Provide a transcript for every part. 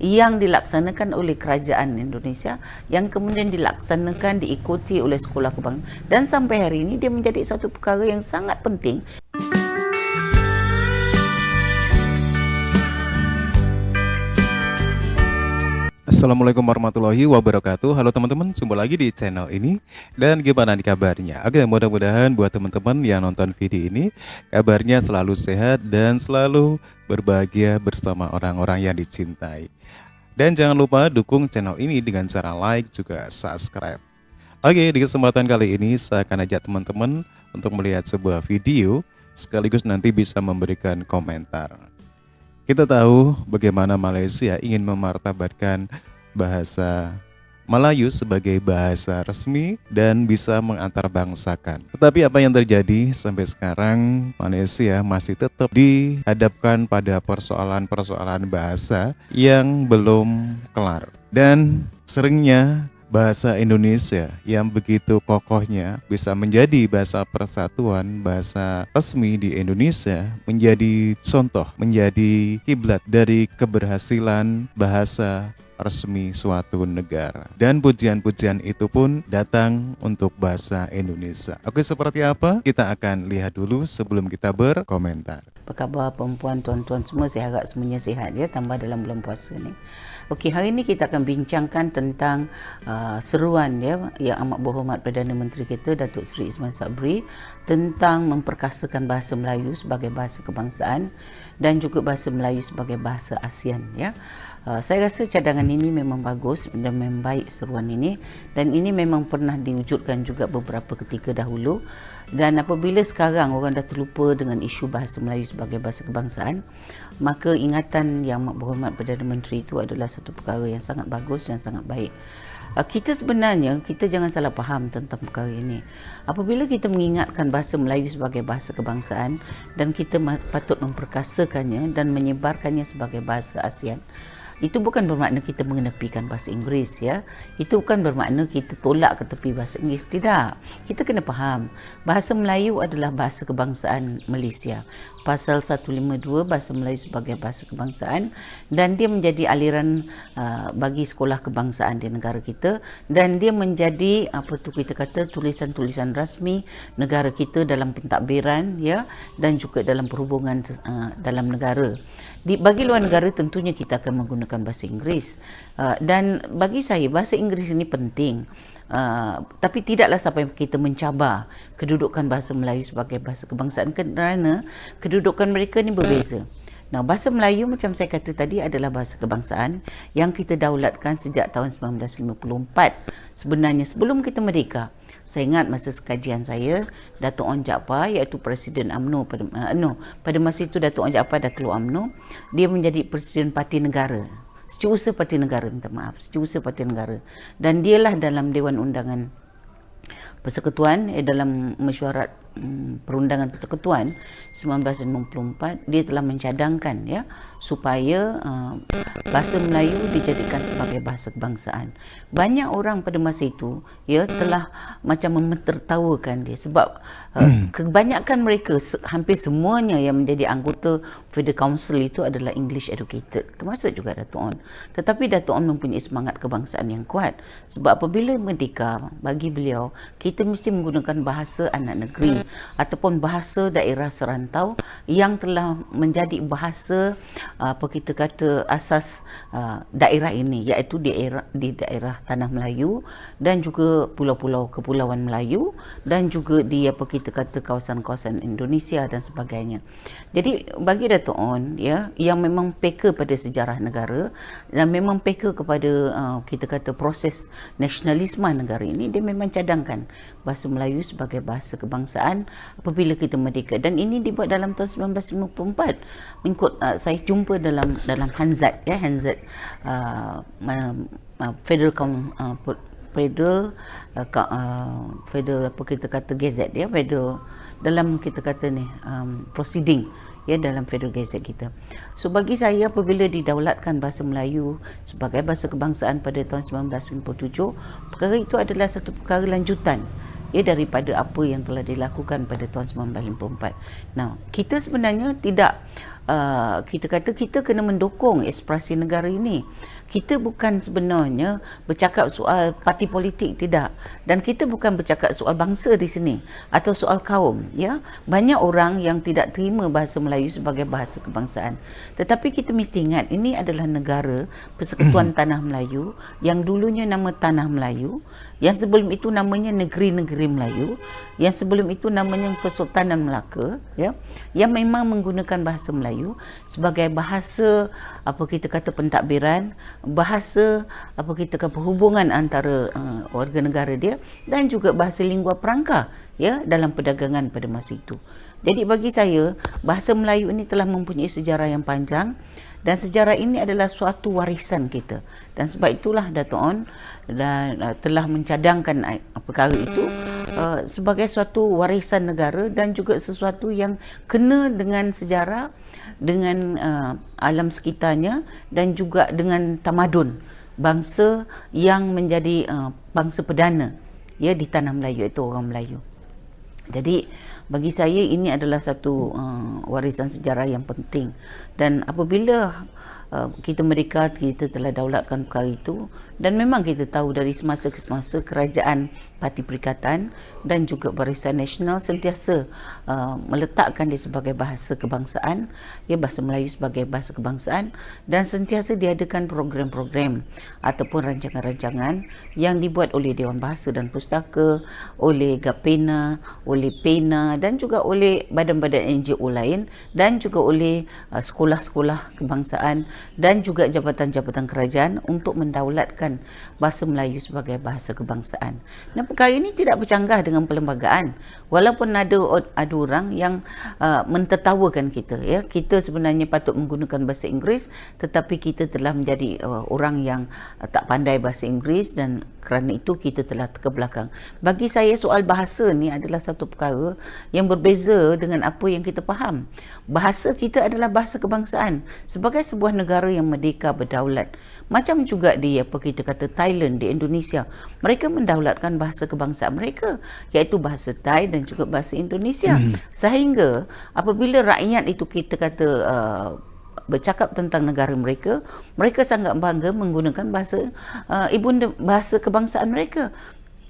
yang dilaksanakan oleh kerajaan Indonesia, yang kemudian dilaksanakan, diikuti oleh sekolah kebangsaan, dan sampai hari ini dia menjadi suatu perkara yang sangat penting. Assalamualaikum warahmatullahi wabarakatuh. Halo teman-teman, jumpa lagi di channel ini. Dan gimana nih kabarnya? Oke, mudah-mudahan buat teman-teman yang nonton video ini kabarnya selalu sehat dan selalu berbahagia bersama orang-orang yang dicintai. Dan jangan lupa dukung channel ini dengan cara like juga subscribe. Oke, di kesempatan kali ini saya akan ajak teman-teman untuk melihat sebuah video sekaligus nanti bisa memberikan komentar. Kita tahu bagaimana Malaysia ingin memartabatkan bahasa Melayu sebagai bahasa resmi dan bisa mengantarabangsakan. Tetapi apa yang terjadi sampai sekarang, Malaysia masih tetap dihadapkan pada persoalan-persoalan bahasa yang belum kelar. Dan seringnya bahasa Indonesia yang begitu kokohnya bisa menjadi bahasa persatuan, bahasa resmi di Indonesia, menjadi contoh, menjadi kiblat dari keberhasilan bahasa resmi suatu negara. Dan pujian-pujian itu pun datang untuk bahasa Indonesia. Oke, seperti apa? Kita akan lihat dulu sebelum kita berkomentar. Apa khabar perempuan, tuan-tuan semua? Saya harap semuanya sihat ya, tambah dalam bulan puasa ni. Okey, hari ini kita akan bincangkan tentang seruan ya yang amat berhormat Perdana Menteri kita Datuk Seri Ismail Sabri tentang memperkasakan bahasa Melayu sebagai bahasa kebangsaan dan juga bahasa Melayu sebagai bahasa ASEAN ya. Saya rasa cadangan ini memang bagus dan memang baik seruan ini, dan ini memang pernah diwujudkan juga beberapa ketika dahulu. Dan apabila sekarang orang dah terlupa dengan isu bahasa Melayu sebagai bahasa kebangsaan, maka ingatan yang amat berhormat Perdana Menteri itu adalah satu perkara yang sangat bagus dan sangat baik. Kita sebenarnya, kita jangan salah faham tentang perkara ini. Apabila kita mengingatkan bahasa Melayu sebagai bahasa kebangsaan dan kita patut memperkasakannya dan menyebarkannya sebagai bahasa ASEAN, itu bukan bermakna kita mengenepikan bahasa Inggeris ya. Itu bukan bermakna kita tolak ke tepi bahasa Inggeris, tidak. Kita kena faham, bahasa Melayu adalah bahasa kebangsaan Malaysia. Pasal 152 bahasa Melayu sebagai bahasa kebangsaan, dan dia menjadi aliran bagi sekolah kebangsaan di negara kita, dan dia menjadi apa tu kita kata tulisan-tulisan rasmi negara kita dalam pentadbiran ya, dan juga dalam perhubungan dalam negara. Bagi luar negara tentunya kita akan menggunakan bahasa Inggeris, dan bagi saya bahasa Inggeris ini penting. Tapi tidaklah sampai kita mencabar kedudukan bahasa Melayu sebagai bahasa kebangsaan, kerana kedudukan mereka ni berbeza. Nah, bahasa Melayu macam saya kata tadi adalah bahasa kebangsaan yang kita daulatkan sejak tahun 1954. Sebenarnya sebelum kita merdeka, saya ingat masa kajian saya, Datuk Onn Jaafar iaitu Presiden UMNO pada masa itu Datuk Onn Jaafar dah keluar UMNO, dia menjadi Presiden Parti Negara. Setiausaha Parti Negara, Setiausaha Parti Negara. Dan dialah dalam Dewan Undangan Persekutuan, dalam mesyuarat perundangan persekutuan 1994, dia telah mencadangkan ya supaya bahasa Melayu dijadikan sebagai bahasa kebangsaan. Banyak orang pada masa itu ya telah macam mementertawakan dia sebab kebanyakan mereka, hampir semuanya yang menjadi anggota Federal Council itu adalah English educated, termasuk juga Datuk Onn. Tetapi Datuk Onn mempunyai semangat kebangsaan yang kuat, sebab apabila merdeka, bagi beliau kita mesti menggunakan bahasa anak negeri ataupun bahasa daerah serantau yang telah menjadi bahasa apa kita kata asas daerah ini, iaitu di daerah Tanah Melayu dan juga pulau-pulau Kepulauan Melayu dan juga di apa kita kata kawasan-kawasan Indonesia dan sebagainya. Jadi bagi Datuk Onn ya, yang memang peka pada sejarah negara dan memang peka kepada kita kata proses nasionalisme negara ini, dia memang cadangkan bahasa Melayu sebagai bahasa kebangsaan apabila kita merdeka, dan ini dibuat dalam tahun 1954 mengikut saya jumpa dalam Hanzat ya, Hanzat Federal apa kita kata Gazette ya, Federal dalam kita kata ni proceeding ya dalam Federal Gazette kita. So bagi saya apabila didaulatkan bahasa Melayu sebagai bahasa kebangsaan pada tahun 1957, perkara itu adalah satu perkara lanjutan ya daripada apa yang telah dilakukan pada tahun 1954. Nah, kita sebenarnya tidak kita kata kita kena mendukung ekspresi negara ini. Kita bukan sebenarnya bercakap soal parti politik, tidak. Dan kita bukan bercakap soal bangsa di sini atau soal kaum, ya. Banyak orang yang tidak terima bahasa Melayu sebagai bahasa kebangsaan. Tetapi kita mesti ingat ini adalah negara Persekutuan Tanah Melayu yang dulunya nama Tanah Melayu, yang sebelum itu namanya Negeri-Negeri Melayu, yang sebelum itu namanya Kesultanan Melaka, ya, yang memang menggunakan bahasa Melayu sebagai bahasa apa kita kata pentadbiran, bahasa apa kita kata perhubungan antara warga negara dia, dan juga bahasa lingua franca, ya, dalam perdagangan pada masa itu. Jadi bagi saya bahasa Melayu ini telah mempunyai sejarah yang panjang, dan sejarah ini adalah suatu warisan kita, dan sebab itulah Dato' On dan telah mencadangkan perkara itu sebagai suatu warisan negara dan juga sesuatu yang kena dengan sejarah, dengan alam sekitarnya, dan juga dengan tamadun bangsa yang menjadi bangsa perdana, ya, di tanah Melayu, iaitu orang Melayu. Jadi bagi saya ini adalah satu warisan sejarah yang penting, dan apabila kita merdeka, kita telah daulatkan perkara itu, dan memang kita tahu dari semasa ke semasa kerajaan Parti Perikatan dan juga Barisan Nasional sentiasa meletakkan dia sebagai bahasa kebangsaan, ya, bahasa Melayu sebagai bahasa kebangsaan, dan sentiasa diadakan program-program ataupun rancangan-rancangan yang dibuat oleh Dewan Bahasa dan Pustaka, oleh Gapena, oleh PENA, dan juga oleh badan-badan NGO lain, dan juga oleh sekolah-sekolah kebangsaan dan juga jabatan-jabatan kerajaan untuk mendaulatkan bahasa Melayu sebagai bahasa kebangsaan. Dan perkara ini tidak bercanggah dengan perlembagaan, walaupun ada orang yang mentertawakan kita, ya. Kita sebenarnya patut menggunakan bahasa Inggeris, tetapi kita telah menjadi orang yang tak pandai bahasa Inggeris, dan kerana itu kita telah terbelakang. Bagi saya soal bahasa ni adalah satu perkara yang berbeza dengan apa yang kita faham. Bahasa kita adalah bahasa kebangsaan sebagai sebuah negara yang merdeka berdaulat. Macam juga di apa kita kata Thailand, di Indonesia, mereka mendaulatkan bahasa kebangsaan mereka, iaitu bahasa Thai dan juga bahasa Indonesia. Sehingga apabila rakyat itu kita kata bercakap tentang negara mereka, mereka sangat bangga menggunakan bahasa ibunda, bahasa kebangsaan mereka.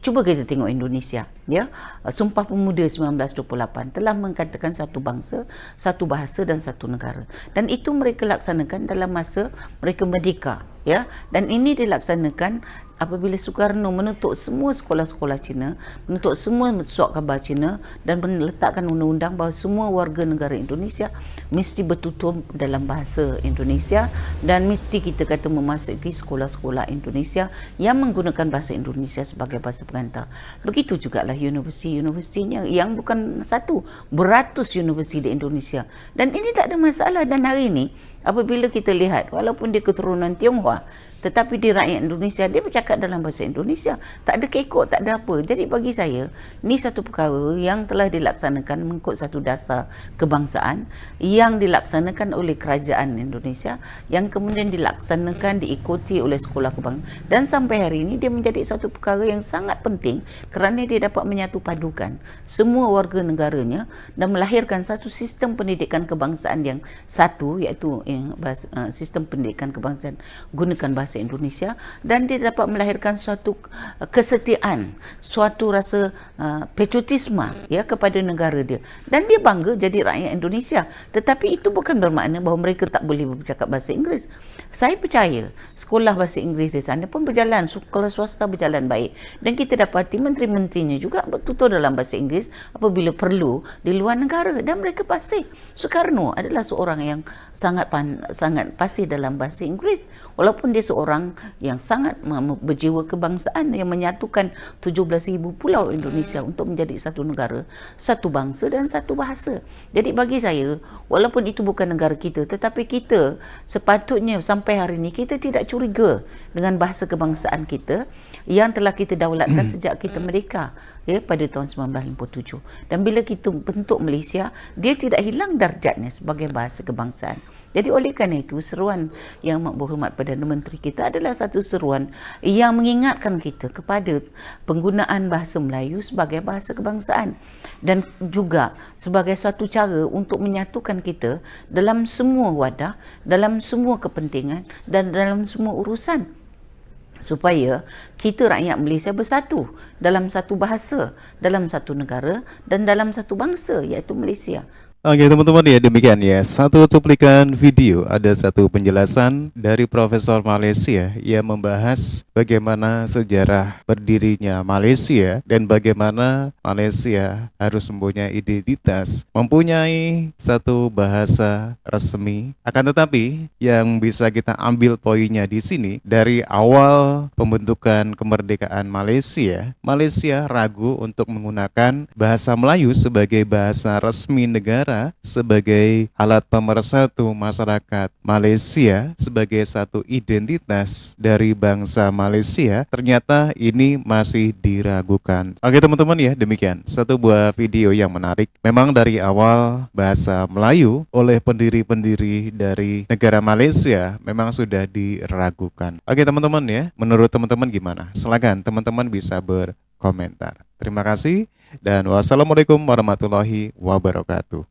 Cuba kita tengok Indonesia, ya. Sumpah Pemuda 1928 telah mengatakan satu bangsa, satu bahasa dan satu negara. Dan itu mereka laksanakan dalam masa mereka merdeka, ya. Dan ini dilaksanakan apabila Soekarno menutup semua sekolah-sekolah Cina, menutup semua surat khabar Cina, dan meletakkan undang-undang bahawa semua warga negara Indonesia mesti bertutur dalam bahasa Indonesia, dan mesti kita kata memasuki sekolah-sekolah Indonesia yang menggunakan bahasa Indonesia sebagai bahasa pengantar. Begitu jugalah universiti-universitinya yang bukan satu, beratus universiti di Indonesia. Dan ini tak ada masalah. Dan hari ini apabila kita lihat, walaupun dia keturunan Tionghoa, tetapi di rakyat Indonesia, dia bercakap dalam bahasa Indonesia. Tak ada kekok, tak ada apa. Jadi bagi saya, ni satu perkara yang telah dilaksanakan mengikut satu dasar kebangsaan yang dilaksanakan oleh kerajaan Indonesia, yang kemudian dilaksanakan, diikuti oleh sekolah kebangsaan. Dan sampai hari ini dia menjadi satu perkara yang sangat penting kerana dia dapat menyatu padukan semua warga negaranya dan melahirkan satu sistem pendidikan kebangsaan yang satu, iaitu sistem pendidikan kebangsaan gunakan bahasa Indonesia, dan dia dapat melahirkan suatu kesetiaan, suatu rasa patriotisme, ya, kepada negara dia, dan dia bangga jadi rakyat Indonesia. Tetapi itu bukan bermakna bahawa mereka tak boleh bercakap bahasa Inggeris. Saya percaya sekolah bahasa Inggeris di sana pun berjalan, sekolah swasta berjalan baik, dan kita dapati menteri-menterinya juga bertutur dalam bahasa Inggeris apabila perlu di luar negara, dan mereka fasih. Soekarno adalah seorang yang sangat fasih dalam bahasa Inggeris, walaupun dia seorang yang sangat berjiwa kebangsaan yang menyatukan 17,000 pulau Indonesia untuk menjadi satu negara, satu bangsa dan satu bahasa. Jadi bagi saya, walaupun itu bukan negara kita, tetapi kita sepatutnya sampai hari ini kita tidak curiga dengan bahasa kebangsaan kita yang telah kita daulatkan sejak kita merdeka, ya, pada tahun 1957. Dan bila kita bentuk Malaysia, dia tidak hilang darjatnya sebagai bahasa kebangsaan. Jadi oleh kerana itu, seruan Yang Amat Berhormat Perdana Menteri kita adalah satu seruan yang mengingatkan kita kepada penggunaan bahasa Melayu sebagai bahasa kebangsaan dan juga sebagai suatu cara untuk menyatukan kita dalam semua wadah, dalam semua kepentingan dan dalam semua urusan, supaya kita rakyat Malaysia bersatu dalam satu bahasa, dalam satu negara dan dalam satu bangsa, iaitu Malaysia. Oke teman-teman, ya demikian ya satu cuplikan video, ada satu penjelasan dari Profesor Malaysia yang membahas bagaimana sejarah berdirinya Malaysia dan bagaimana Malaysia harus mempunyai identitas, mempunyai satu bahasa resmi. Akan tetapi yang bisa kita ambil poinnya di sini, dari awal pembentukan kemerdekaan Malaysia, Malaysia ragu untuk menggunakan bahasa Melayu sebagai bahasa resmi negara, sebagai alat pemersatu masyarakat Malaysia, sebagai satu identitas dari bangsa Malaysia. Ternyata ini masih diragukan. Oke teman-teman, ya demikian satu buah video yang menarik. Memang dari awal bahasa Melayu oleh pendiri-pendiri dari negara Malaysia memang sudah diragukan. Oke teman-teman, ya menurut teman-teman gimana? Silakan teman-teman bisa berkomentar. Terima kasih dan wassalamualaikum warahmatullahi wabarakatuh.